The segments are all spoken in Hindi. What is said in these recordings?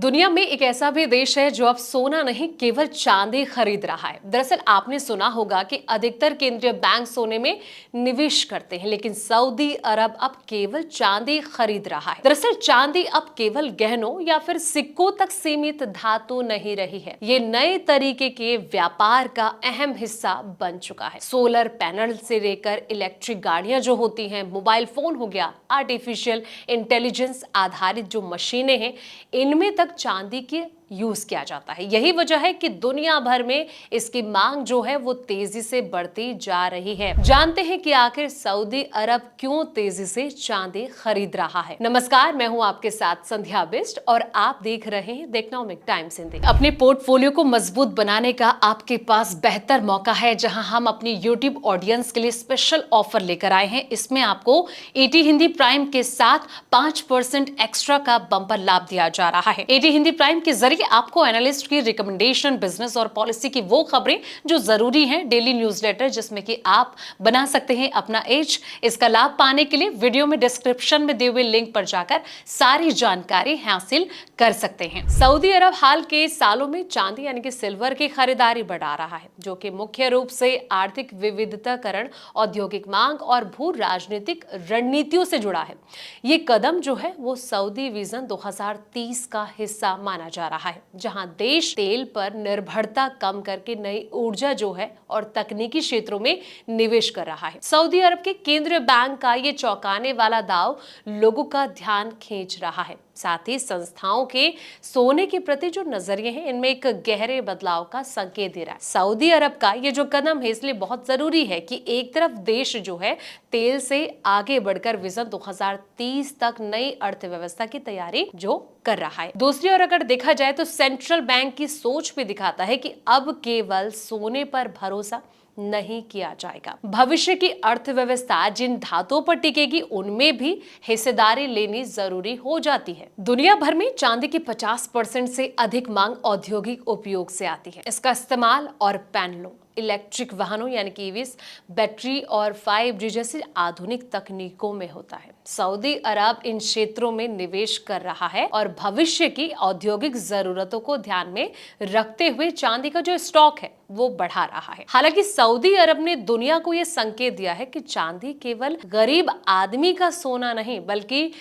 दुनिया में एक ऐसा भी देश है जो अब सोना नहीं केवल चांदी खरीद रहा है। दरअसल आपने सुना होगा कि अधिकतर केंद्रीय बैंक सोने में निवेश करते हैं, लेकिन सऊदी अरब अब केवल चांदी खरीद रहा है। दरअसल चांदी अब केवल गहनों या फिर सिक्कों तक सीमित धातु नहीं रही है, ये नए तरीके के व्यापार का अहम हिस्सा बन चुका है। सोलर पैनल से लेकर इलेक्ट्रिक गाड़ियां जो होती हैं, मोबाइल फोन हो गया, आर्टिफिशियल इंटेलिजेंस आधारित जो मशीनें हैं, इनमें तक चांदी के यूज किया जाता है। यही वजह है कि दुनिया भर में इसकी मांग जो है वो तेजी से बढ़ती जा रही है। जानते हैं कि आखिर सऊदी अरब क्यों तेजी से चांदी खरीद रहा है। नमस्कार, मैं हूं आपके साथ संध्या बिष्ट और आप देख रहे हैं द इकोनॉमिक टाइम्स हिंदी। अपने पोर्टफोलियो को मजबूत बनाने का आपके पास बेहतर मौका है, जहां हम अपनी यूट्यूब ऑडियंस के लिए स्पेशल ऑफर लेकर आए हैं। इसमें आपको एटी हिंदी प्राइम के साथ 5% एक्स्ट्रा का बम्पर लाभ दिया जा रहा है। एटी हिंदी प्राइम के जरिए आपको एनालिस्ट की रिकमेंडेशन, बिजनेस और पॉलिसी की वो खबरें जो जरूरी हैं, डेली न्यूज़लेटर जिसमें कि आप बना सकते हैं अपना एज। इसका लाभ पाने के लिए वीडियो में डिस्क्रिप्शन में दिए हुए लिंक पर जाकर सारी जानकारी हासिल कर सकते हैं। सऊदी अरब हाल के सालों में चांदी यानी कि सिल्वर की खरीदारी बढ़ा रहा है, जो कि मुख्य रूप से आर्थिक विविधताकरण, औद्योगिक मांग और भू राजनीतिक रणनीतियों से जुड़ा है। ये कदम जो है वो सऊदी विजन 2030 का हिस्सा माना जा रहा है, जहां देश तेल पर निर्भरता कम करके नई ऊर्जा जो है और तकनीकी क्षेत्रों में निवेश कर रहा है। सऊदी अरब के केंद्रीय बैंक का ये चौंकाने वाला दाव लोगों का ध्यान खींच रहा है। साथ ही संस्थाओं के सोने के प्रति जो नजरिए हैं, इनमें एक गहरे बदलाव का संकेत दे रहा है। सऊदी अरब का ये जो कदम है इसलिए बहुत जरूरी है कि एक तरफ देश जो है तेल से आगे बढ़कर विजन 2030 तक नई अर्थव्यवस्था की तैयारी जो कर रहा है, दूसरी ओर अगर देखा जाए तो सेंट्रल बैंक की सोच भी दिखाता है कि अब केवल सोने पर भरोसा नहीं किया जाएगा। भविष्य की अर्थव्यवस्था जिन धातुओं पर टिकेगी, उनमें भी हिस्सेदारी लेनी जरूरी हो जाती है। दुनिया भर में चांदी की 50% से अधिक मांग औद्योगिक उपयोग से आती है। इसका इस्तेमाल और पैनलों, इलेक्ट्रिक वाहनों यानी कि ईवीज, बैटरी और 5G जैसी आधुनिक तकनीकों में होता है। सऊदी अरब इन क्षेत्रों में निवेश कर रहा है और भविष्य की औद्योगिक जरूरतों को ध्यान में रखते हुए चांदी का जो स्टॉक है वो बढ़ा रहा है। हालांकि सऊदी अरब ने दुनिया को यह संकेत दिया है कि चांदी केवल गरीब आदमी का सोना नहीं, बल्कि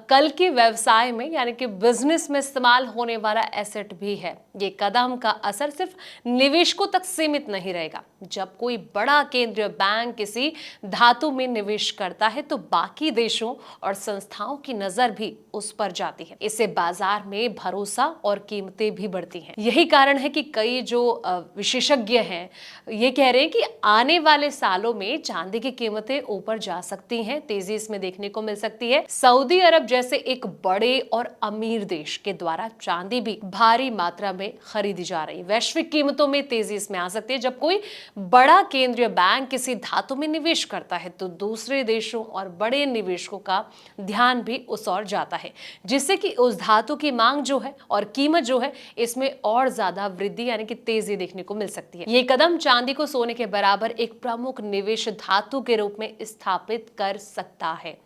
कल के व्यवसाय में यानी कि बिजनेस में इस्तेमाल होने वाला एसेट भी है। ये कदम का असर सिर्फ निवेशकों तक सीमित नहीं रहेगा। जब कोई बड़ा केंद्रीय बैंक किसी धातु में निवेश करता है तो बाकी देशों और संस्थाओं की नजर भी उस पर जाती है। इससे बाजार में भरोसा और कीमतें भी बढ़ती हैं। यही कारण है कि कई जो विशेषज्ञ हैं ये कह रहे हैं कि आने वाले सालों में चांदी की कीमतें ऊपर जा सकती हैं, तेजी इसमें देखने को मिल सकती है। सऊदी अरब जैसे एक बड़े और अमीर देश के द्वारा चांदी भी भारी मात्रा में खरीदी जा रही है। वैश्विक कीमतों में तेजी इसमें आ सकती है। जब कोई बड़ा केंद्रीय बैंक किसी धातु में निवेश करता है तो दूसरे देशों और बड़े निवेशकों का ध्यान भी उस ओर जाता है, जिससे कि उस धातु की मांग जो है और कीमत जो है इसमें और ज्यादा वृद्धि यानी कि तेजी देखने को मिल सकती है। ये कदम चांदी को सोने के बराबर एक प्रमुख निवेश धातु के रूप में स्थापित कर सकता है।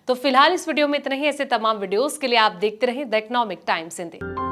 तो फिलहाल इस वीडियो में इतना ही। ऐसे तमाम वीडियोस के लिए आप देखते रहें द इकोनॉमिक टाइम्स हिंदी।